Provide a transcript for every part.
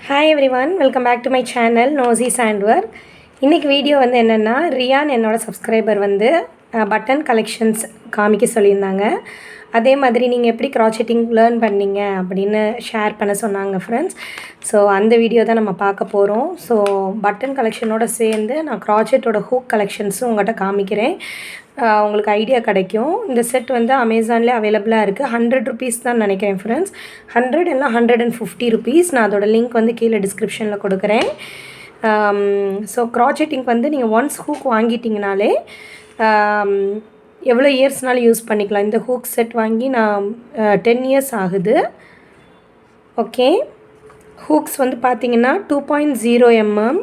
Hi everyone, welcome back to my channel நோசி சாண்ட்வர். இன்றைக்கி வீடியோ வந்து என்னென்னா, ரியான் என்னோடய சப்ஸ்கிரைபர் வந்து பட்டன் கலெக்ஷன்ஸ் காமிக்க சொல்லியிருந்தாங்க. அதே மாதிரி நீங்கள் எப்படி க்ராச்செட்டிங் லேர்ன் பண்ணீங்க அப்படின்னு ஷேர் பண்ண சொன்னாங்க ஃப்ரெண்ட்ஸ். ஸோ அந்த வீடியோ தான் நம்ம பார்க்க போகிறோம். ஸோ பட்டன் கலெக்ஷனோடு சேர்ந்து நான் க்ராச்செட்டோட ஹூக் கலெக்ஷன்ஸும் உங்கள்கிட்ட காமிக்கிறேன். உங்களுக்கு ஐடியா கிடைக்கும். இந்த செட் வந்து அமேசான்லேயே அவைலபிளாக இருக்குது. 100 ருபீஸ் தான் நினைக்கிறேன் ஃப்ரெண்ட்ஸ். 100 இல்லைனா 150 ருபீஸ். நான் அதோட லிங்க் வந்து கீழே டிஸ்கிரிப்ஷனில் கொடுக்குறேன். ஸோ க்ராச்செட்டிங் வந்து நீங்கள் ஒன்ஸ் ஹூக் வாங்கிட்டிங்கனாலே எவ்வளோ இயர்ஸ்னாலும் யூஸ் பண்ணிக்கலாம். இந்த ஹூக் செட் வாங்கி நான் 10 இயர்ஸ் ஆகுது. ஓகே, ஹூக்ஸ் வந்து பார்த்திங்கன்னா 2.0 mm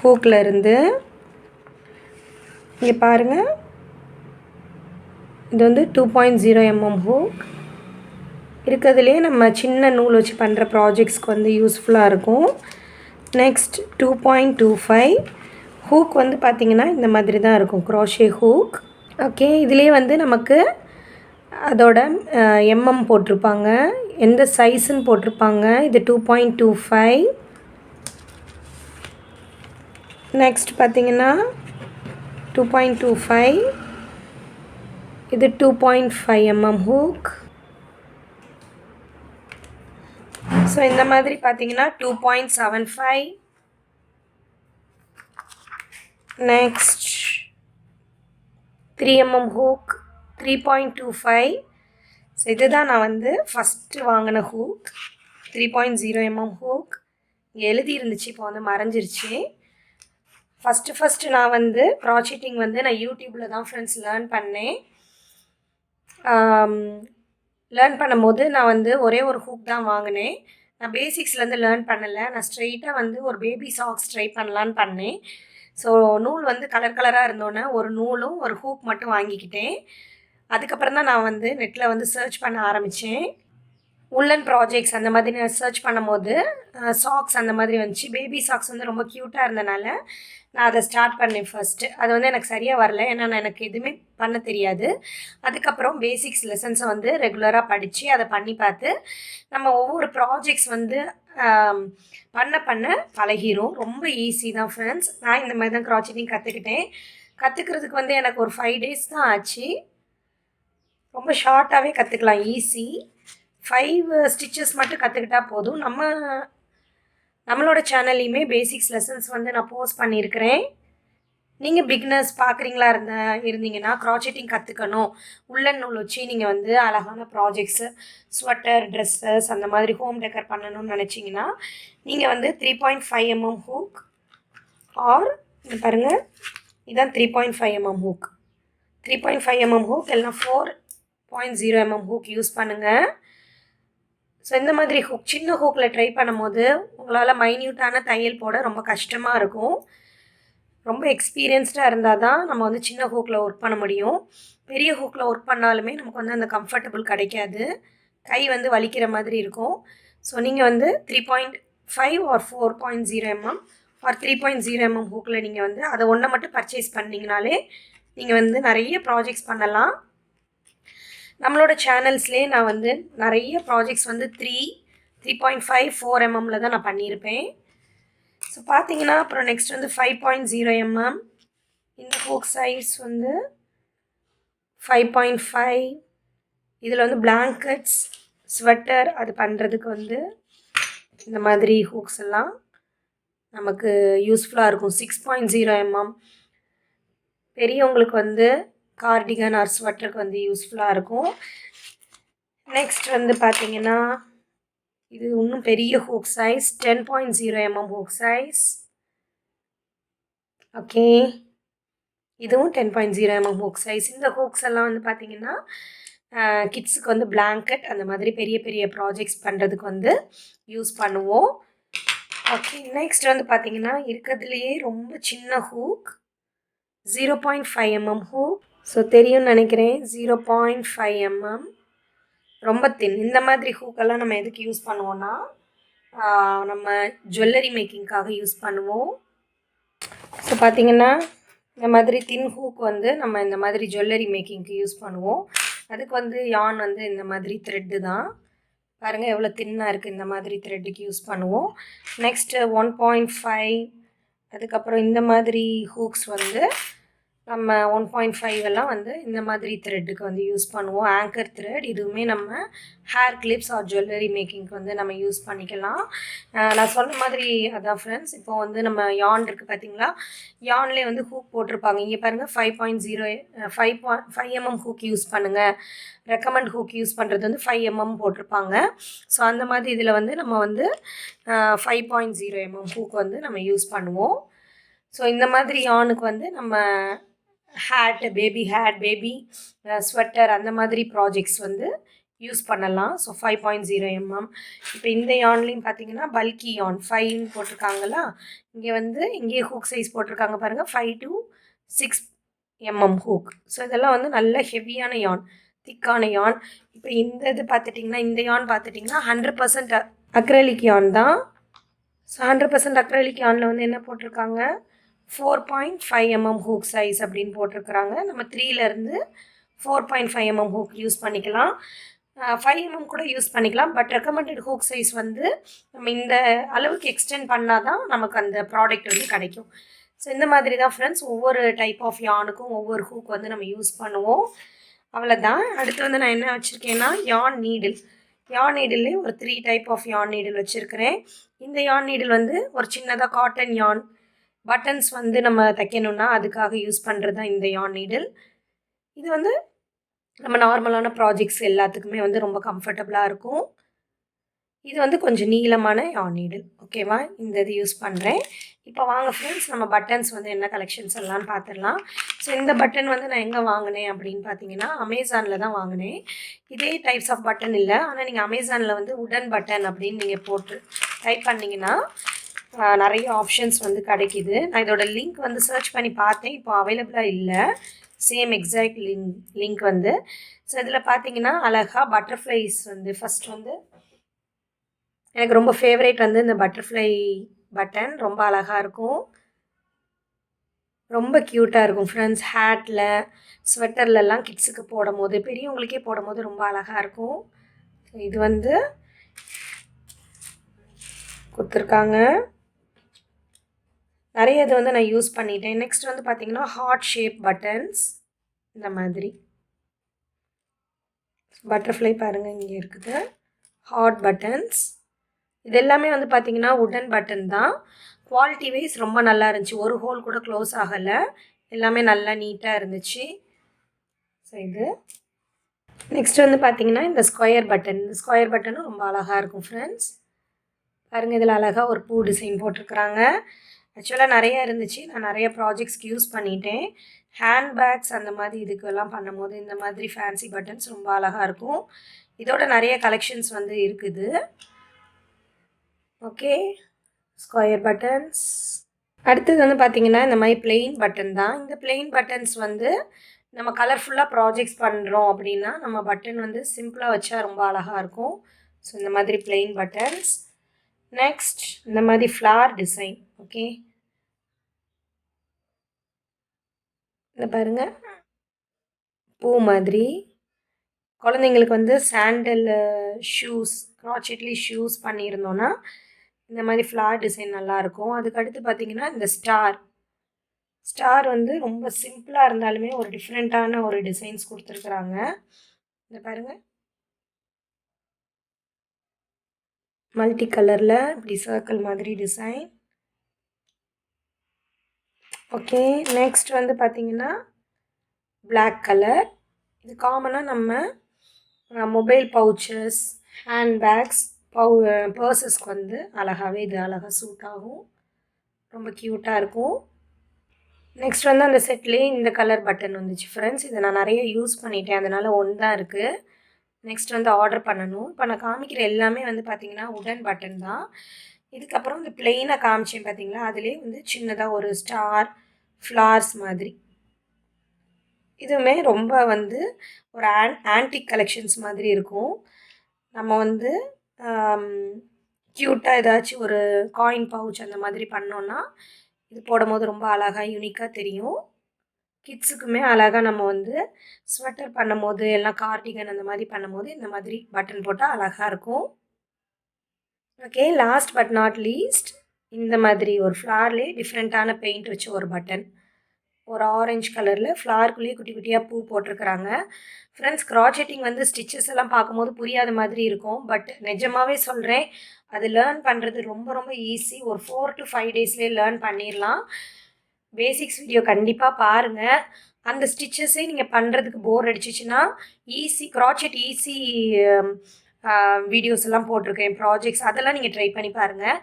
ஹூக்கில் இருந்து இங்கே பாருங்கள், இது வந்து 2.0 mm ஹூக் இருக்கிறதுலே நம்ம சின்ன நூல் வச்சு பண்ணுற ப்ராஜெக்ட்ஸ்க்கு வந்து யூஸ்ஃபுல்லாக இருக்கும். நெக்ஸ்ட் 2.25 ஹூக் வந்து பார்த்திங்கன்னா இந்த மாதிரி தான் இருக்கும், க்ரோஷே ஹூக். ஓகே, இதிலே வந்து நமக்கு அதோட எம்எம் போட்டிருப்பாங்க, எந்த சைஸுன்னு போட்டிருப்பாங்க. இது 2.25. நெக்ஸ்ட் பார்த்திங்கன்னா 2.25, இது 2.5 mm ஹூக். ஸோ இந்த மாதிரி பார்த்தீங்கன்னா 2.75. Next 3 mm hook 3.25. ஸோ இதுதான் நான் வந்து ஃபஸ்ட்டு வாங்கின ஹூக், 3.0 mm ஹூக். எழுதி இருந்துச்சு, இப்போ வந்து மறைஞ்சிருச்சு. ஃபஸ்ட்டு நான் வந்து க்ராச்செட்டிங் வந்து நான் யூடியூப்பில் தான் ஃப்ரெண்ட்ஸ் லேர்ன் பண்ணேன். லேர்ன் பண்ணும்போது நான் வந்து ஒரே ஒரு ஹூக் தான் வாங்கினேன். நான் பேசிக்ஸ்லேருந்து லேர்ன் பண்ணலை. நான் ஸ்ட்ரெயிட்டாக வந்து ஒரு பேபி சாக்ஸ் ட்ரை பண்ணலான்னு பண்ணேன். ஸோ நூல் வந்து கலர் கலராக இருந்தோன்னே ஒரு நூலும் ஒரு ஹூக் மட்டும் வாங்கிக்கிட்டேன். அதுக்கப்புறம் தான் நான் வந்து நெட்டில் வந்து சர்ச் பண்ண ஆரம்பித்தேன். உள்ளன் ப்ராஜெக்ட்ஸ் அந்த மாதிரி நான் சர்ச் பண்ணும்போது சாக்ஸ் அந்த மாதிரி வந்துச்சு. பேபி சாக்ஸ் வந்து ரொம்ப க்யூட்டாக இருந்தனால நான் அதை ஸ்டார்ட் பண்ணேன் ஃபஸ்ட்டு. அது வந்து எனக்கு சரியாக வரல, ஏன்னா எனக்கு எதுவுமே பண்ண தெரியாது. அதுக்கப்புறம் பேசிக்ஸ் லெசன்ஸை வந்து ரெகுலராக படித்து அதை பண்ணி பார்த்து நம்ம ஒவ்வொரு ப்ராஜெக்ட்ஸ் வந்து பண்ண பண்ண பழகிரும். ரொம்ப ஈஸி தான் ஃப்ரெண்ட்ஸ். நான் இந்த மாதிரி தான் க்ராச்செட்டிங் கற்றுக்கிட்டேன். கற்றுக்கிறதுக்கு வந்து எனக்கு ஒரு 5 days தான் ஆச்சு. ரொம்ப ஷார்ட்டாகவே கற்றுக்கலாம், ஈஸி. 5 ஸ்டிச்சஸ் மட்டும் கற்றுக்கிட்டா போதும். நம்மளோட சேனல்லையுமே பேசிக்ஸ் லெசன்ஸ் வந்து நான் போஸ்ட் பண்ணியிருக்கிறேன். நீங்கள் பிகினர்ஸ் பார்க்குறீங்களா இருந்தீங்கன்னா க்ராச்செட்டிங் கற்றுக்கணும், உள்ளன் நூல் வச்சு நீங்கள் வந்து அழகான ப்ராஜெக்ட்ஸு, ஸ்வெட்டர், ட்ரெஸ்ஸஸ் அந்த மாதிரி ஹோம் டெக்கர் பண்ணணும்னு நினச்சிங்கன்னா நீங்கள் வந்து 3.5 mm ஹூக் ஆர் பாருங்கள், இதுதான் 3.5 mm ஹூக். 3.5 mm ஹூக் இல்லைனா 4.0 mm ஹூக் யூஸ் பண்ணுங்கள். ஸோ இந்த மாதிரி ஹூக், சின்ன ஹூக்கில் ட்ரை பண்ணும்போது உங்களால் மைன்யூட்டான தையல் போட ரொம்ப கஷ்டமாக இருக்கும். ரொம்ப எக்ஸ்பீரியன்ஸ்டாக இருந்தால் தான் நம்ம வந்து சின்ன ஹூக்கில் ஒர்க் பண்ண முடியும். பெரிய ஹூக்கில் ஒர்க் பண்ணாலுமே நமக்கு வந்து அந்த கம்ஃபர்டபுள் கிடைக்காது, கை வந்து வலிக்கிற மாதிரி இருக்கும். ஸோ நீங்கள் வந்து 3.5 ஆர் 4.0 mm ஆர் 3.0 mm ஹூக்கில் நீங்கள் வந்து அதை ஒன்றை மட்டும் பர்ச்சேஸ் பண்ணிங்கனாலே நீங்கள் வந்து நிறைய ப்ராஜெக்ட்ஸ் பண்ணலாம். நம்மளோட சேனல்ஸ்லேயே நான் வந்து நிறைய ப்ராஜெக்ட்ஸ் வந்து 3.5 4 mm தான் நான் பண்ணியிருப்பேன். ஸோ பார்த்தீங்கன்னா அப்புறம் நெக்ஸ்ட் வந்து 5.0 mm. இந்த ஹூக் சைஸ் வந்து 5.5. இதில் வந்து பிளாங்கெட்ஸ், ஸ்வெட்டர் அது பண்ணுறதுக்கு வந்து இந்த மாதிரி ஹூக்ஸ் எல்லாம் நமக்கு யூஸ்ஃபுல்லாக இருக்கும். 6.0 mm பெரியவங்களுக்கு வந்து கார்டிகன் ஆர் ஸ்வெட்டருக்கு வந்து யூஸ்ஃபுல்லாக இருக்கும். நெக்ஸ்ட் வந்து பார்த்திங்கன்னா இது இன்னும் பெரிய hook size, 10.0 mm hook size. Okay, இதுவும் 10.0 mm ஹூக் சைஸ். இந்த ஹூக்ஸ் எல்லாம் வந்து பார்த்திங்கன்னா கிட்ஸுக்கு வந்து பிளாங்கெட் அந்த மாதிரி பெரிய பெரிய ப்ராஜெக்ட்ஸ் பண்ணுறதுக்கு வந்து யூஸ் பண்ணுவோம். ஓகே, நெக்ஸ்ட் வந்து பார்த்திங்கன்னா இருக்கிறதுலையே ரொம்ப சின்ன ஹூக் 0.5 mm ஹூக். ஸோ தெரியும்னு நினைக்கிறேன், 0.5 mm, ரொம்ப தின். இந்த மாதிரி ஹூக்கெல்லாம் நம்ம எதுக்கு யூஸ் பண்ணுவோன்னா நம்ம ஜுவல்லரி மேக்கிங்காக யூஸ் பண்ணுவோம். ஸோ பார்த்திங்கன்னா இந்த மாதிரி தின் ஹூக் வந்து நம்ம இந்த மாதிரி ஜுவல்லரி மேக்கிங்க்கு யூஸ் பண்ணுவோம். அதுக்கு வந்து யான் வந்து இந்த மாதிரி த்ரெட்டு தான். பாருங்கள் எவ்வளோ தின்னாக இருக்குது. இந்த மாதிரி த்ரெட்டுக்கு யூஸ் பண்ணுவோம். நெக்ஸ்ட்டு 1.5 அதுக்கப்புறம் இந்த மாதிரி ஹூக்ஸ் வந்து நம்ம 1.5 எல்லாம் வந்து இந்த மாதிரி த்ரெட்டுக்கு வந்து யூஸ் பண்ணுவோம். ஆங்கர் த்ரெட் இதுவுமே நம்ம ஹேர் கிளிப்ஸ் ஆர் ஜுவல்லரி மேக்கிங்க்கு வந்து நம்ம யூஸ் பண்ணிக்கலாம். நான் சொன்ன மாதிரி அதான் ஃப்ரெண்ட்ஸ், இப்போ வந்து நம்ம யான் இருக்குது பார்த்தீங்களா, யான்லேயே வந்து ஹூக் போட்டிருப்பாங்க. இங்கே பாருங்கள் 5.5 mm ஹூக் யூஸ் பண்ணுங்கள், ரெக்கமெண்ட் ஹூக் யூஸ் பண்ணுறது வந்து 5 mm போட்டிருப்பாங்க. ஸோ அந்த மாதிரி இதில் வந்து நம்ம வந்து 5.0 mm ஹூக் வந்து நம்ம யூஸ் பண்ணுவோம். ஸோ இந்த மாதிரி யானுக்கு வந்து நம்ம hat, baby hat, baby sweater அந்த மாதிரி ப்ராஜெக்ட்ஸ் வந்து யூஸ் பண்ணலாம். So 5.0 mm. இப்போ இந்த யான்லேயும் பார்த்தீங்கன்னா பல்கி யான் 5ன்னு போட்டிருக்காங்களா, இங்கே வந்து இங்கேயே ஹூக் சைஸ் போட்டிருக்காங்க பாருங்கள், 5 to 6 mm ஹூக். ஸோ இதெல்லாம் வந்து நல்ல ஹெவியான யான், திக்கான யான். இப்போ இந்த இது பார்த்துட்டிங்கன்னா, இந்த யான் பார்த்துட்டிங்கன்னா 100% அக்ரலிக் யான் தான். ஸோ 100% அக்ரலிக் யானில் வந்து என்ன போட்டிருக்காங்க, 4.5 mm ஹூக் சைஸ் அப்படின்னு போட்டிருக்கிறாங்க. நம்ம 3லேருந்து 4.5 mm ஹூக் யூஸ் பண்ணிக்கலாம். 5 mm கூட யூஸ் பண்ணிக்கலாம். பட் ரெக்கமெண்டட் ஹூக் சைஸ் வந்து நம்ம இந்த அளவுக்கு எக்ஸ்டெண்ட் பண்ணால் தான் நமக்கு அந்த ப்ராடக்ட் வந்து கிடைக்கும். ஸோ இந்த மாதிரி தான் ஃப்ரெண்ட்ஸ், ஒவ்வொரு டைப் ஆஃப் யானுக்கும் ஒவ்வொரு ஹூக் வந்து நம்ம யூஸ் பண்ணுவோம். அவ்வளோதான். அடுத்து வந்து நான் என்ன வச்சுருக்கேன்னா யான் நீடில். யான் நீடில்லே ஒரு 3 டைப் ஆஃப் யான் நீடில் வச்சுருக்கிறேன். இந்த யான் நீடில் வந்து ஒரு சின்னதாக காட்டன் யான் பட்டன்ஸ் வந்து நம்ம தைக்கணுன்னா அதுக்காக யூஸ் பண்ணுறது தான் இந்த யான் நீடில். இது வந்து நம்ம நார்மலான ப்ராஜெக்ட்ஸ் எல்லாத்துக்குமே வந்து ரொம்ப கம்ஃபர்டபுளாக இருக்கும். இது வந்து கொஞ்சம் நீளமான யான் நீடில். ஓகேவா, இந்த இது யூஸ் பண்ணுறேன். இப்போ வாங்க ஃப்ரெண்ட்ஸ், நம்ம பட்டன்ஸ் வந்து என்ன கலெக்ஷன்ஸ் எல்லாம் பார்த்துடலாம். ஸோ இந்த பட்டன் வந்து நான் எங்கே வாங்கினேன் அப்படின்னு பார்த்தீங்கன்னா, அமேசானில் தான் வாங்கினேன். இதே டைப்ஸ் ஆஃப் பட்டன் இல்லை, ஆனால் நீங்கள் அமேசானில் வந்து உடன் பட்டன் அப்படின்னு நீங்கள் போட்டு டைப் பண்ணிங்கன்னா நிறைய ஆப்ஷன்ஸ் வந்து கிடைக்கிது. நான் இதோட லிங்க் வந்து சர்ச் பண்ணி பார்த்தேன், இப்போ அவைலபிளாக இல்லை சேம் எக்ஸாக்ட் லிங்க் வந்து. ஸோ இதில் பார்த்தீங்கன்னா அழகாக பட்டர்ஃப்ளைஸ் வந்து ஃபஸ்ட் வந்து எனக்கு ரொம்ப ஃபேவரேட் வந்து இந்த பட்டர்ஃப்ளை பட்டன் ரொம்ப அழகாக இருக்கும், ரொம்ப க்யூட்டாக இருக்கும் ஃப்ரெண்ட்ஸ். ஹேட்டில், ஸ்வெட்டர்லலாம் கிட்ஸுக்கு போடும் போது, பெரியவங்களுக்கே போடும் போது ரொம்ப அழகாக இருக்கும். இது வந்து கொடுத்துருக்காங்க. நிறைய இது வந்து நான் யூஸ் பண்ணிட்டேன். நெக்ஸ்ட் வந்து பார்த்திங்கன்னா ஹார்ட் ஷேப் பட்டன்ஸ். இந்த மாதிரி பட்டர்ஃப்ளை பாருங்கள் இங்கே இருக்குது, ஹார்ட் பட்டன்ஸ். இது எல்லாமே வந்து பார்த்திங்கன்னா உடன் பட்டன் தான். குவாலிட்டி வைஸ் ரொம்ப நல்லா இருந்துச்சு, ஒரு ஹோல் கூட க்ளோஸ் ஆகலை, எல்லாமே நல்லா நீட்டாக இருந்துச்சு. ஸோ இது நெக்ஸ்ட் வந்து பார்த்திங்கன்னா இந்த ஸ்கொயர் பட்டன். இந்த ஸ்கொயர் பட்டனும் ரொம்ப அழகாக இருக்கும் ஃப்ரெண்ட்ஸ். பாருங்கள் இதில் அழகாக ஒரு பூ டிசைன் போட்டிருக்கிறாங்க. ஆக்சுவலாக நிறையா இருந்துச்சு, நான் நிறைய ப்ராஜெக்ட்ஸ்க்கு யூஸ் பண்ணிட்டேன். ஹேண்ட்பேக்ஸ் அந்த மாதிரி இதுக்கெல்லாம் பண்ணும்போது இந்த மாதிரி ஃபேன்சி பட்டன்ஸ் ரொம்ப அழகாக இருக்கும். இதோட நிறைய கலெக்ஷன்ஸ் வந்து இருக்குது. Okay, square buttons. அடுத்தது வந்து பார்த்திங்கன்னா இந்த மாதிரி பிளெயின் பட்டன் தான். இந்த பிளெயின் பட்டன்ஸ் வந்து நம்ம கலர்ஃபுல்லாக ப்ராஜெக்ட்ஸ் பண்ணுறோம் அப்படின்னா நம்ம பட்டன் வந்து சிம்பிளாக வச்சா ரொம்ப அழகாக இருக்கும். ஸோ இந்த மாதிரி பிளெயின் பட்டன்ஸ். நெக்ஸ்ட் இந்த மாதிரி ஃப்ளார் டிசைன். ஓகே, இந்த பாருங்கள் பூ மாதிரி. குழந்தைங்களுக்கு வந்து சாண்டல் ஷூஸ், க்ராச்செட்லி ஷூஸ் பண்ணியிருந்தோன்னா இந்த மாதிரி ஃப்ளார் டிசைன் நல்லாயிருக்கும். அதுக்கடுத்து பார்த்திங்கன்னா இந்த ஸ்டார் வந்து ரொம்ப சிம்பிளாக இருந்தாலுமே ஒரு டிஃப்ரெண்ட்டான ஒரு டிசைன்ஸ் கொடுத்துருக்குறாங்க. இந்த பாருங்கள் மல்டி கலரில் இப்படி சர்க்கிள் மாதிரி டிசைன். ஓகே, நெக்ஸ்ட் வந்து பார்த்திங்கன்னா பிளாக் கலர். இது காமனாக நம்ம மொபைல் பவுச்சஸ், ஹேண்ட்பேக்ஸ், பர்சஸ்க்கு வந்து அழகாகவே இது அழகாக சூட் ஆகும், ரொம்ப க்யூட்டாக இருக்கும். நெக்ஸ்ட் வந்து அந்த செட்லேயே இந்த கலர் பட்டன் வந்துச்சு ஃப்ரெண்ட்ஸ். இதை நான் நிறைய யூஸ் பண்ணிட்டேன், அதனால் ஒன்று தான் இருக்குது. நெக்ஸ்ட் வந்து ஆர்டர் பண்ணணும். இப்போ நான் காமிக்கிற எல்லாமே வந்து பார்த்திங்கன்னா உடன் பட்டன் தான். இதுக்கப்புறம் இந்த பிளெயினாக காமிச்சேன் பார்த்திங்களா, அதிலே வந்து சின்னதாக ஒரு ஸ்டார், ஃப்ளார்ஸ் மாதிரி. இதுவுமே ரொம்ப வந்து ஒரு ஆன்டிக் கலெக்ஷன்ஸ் மாதிரி இருக்கும். நம்ம வந்து க்யூட்டாக ஏதாச்சும் ஒரு காயின் பவுச் அந்த மாதிரி பண்ணோன்னா இது போடும் போது ரொம்ப அழகாக யூனிக்காக தெரியும். கிட்ஸுக்குமே அழகா நம்ம வந்து ஸ்வெட்டர் பண்ணும்போது, எல்லாம் கார்டிகன் அந்த மாதிரி பண்ணும்போது, இந்த மாதிரி பட்டன் போட்டா அழகா இருக்கும். Okay. Last but not least இந்த மாதிரி ஒரு ஃப்ளார்லேயே டிஃப்ரெண்ட்டான பெயிண்ட் வச்சு ஒரு பட்டன். ஒரு ஆரஞ்சு கலரில் ஃப்ளார்க்குள்ளேயே குட்டி குட்டியாக பூ போட்டிருக்கிறாங்க. ஃப்ரெண்ட்ஸ், க்ராச்செட்டிங் வந்து ஸ்டிச்சஸ் எல்லாம் பார்க்கும்போது புரியாத மாதிரி இருக்கும். பட் நிஜமாவே சொல்கிறேன், அது லேர்ன் பண்ணுறது ரொம்ப ரொம்ப ஈஸி. ஒரு 4 to 5 டேஸ்லேயே லேர்ன் பண்ணிடலாம். பேசிக்ஸ் வீடியோ கண்டிப்பாக பாருங்கள். அந்த ஸ்டிச்சஸே நீங்கள் பண்ணுறதுக்கு போர் அடிச்சிச்சுன்னா, க்ராச்செட் ஈஸி வீடியோஸ் எல்லாம் போட்டிருக்கேன், ப்ராஜெக்ட்ஸ் அதெல்லாம் நீங்கள் ட்ரை பண்ணி பாருங்கள்.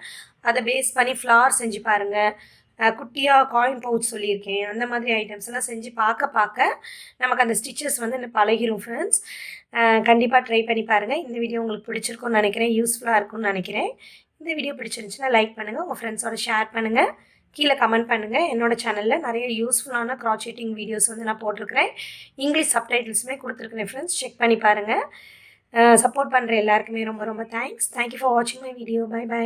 அதை பேஸ் பண்ணி ஃப்ளார் செஞ்சு பாருங்கள். குட்டியாக காயின் பவுச் சொல்லியிருக்கேன். அந்த மாதிரி ஐட்டம்ஸ் எல்லாம் செஞ்சு பார்க்க நமக்கு அந்த ஸ்டிச்சஸ் வந்து பழகிரும் ஃப்ரெண்ட்ஸ். கண்டிப்பாக ட்ரை பண்ணி பாருங்கள். இந்த வீடியோ உங்களுக்கு பிடிச்சிருக்கும்னு நினைக்கிறேன், யூஸ்ஃபுல்லாக இருக்கும்னு நினைக்கிறேன். இந்த வீடியோ பிடிச்சிருந்துச்சுன்னா லைக் பண்ணுங்கள், உங்கள் ஃப்ரெண்ட்ஸோட ஷேர் பண்ணுங்கள், கீழே கமெண்ட் பண்ணுங்கள். என்னோடய சேனலில் நிறைய யூஸ்ஃபுல்லான க்ராச்செட்டிங் வீடியோஸ் வந்து நான் போட்டிருக்கிறேன். இங்கிலீஷ் சப்டைட்டில்ஸுமே கொடுத்துருக்குறேன் ஃப்ரெண்ட்ஸ், செக் பண்ணி பாருங்கள். சப்போர்ட் பண்ணுற எல்லாருக்குமே ரொம்ப ரொம்ப தேங்க்ஸ். தேங்க்யூ ஃபார் வாட்சிங் மை வீடியோ. Bye by.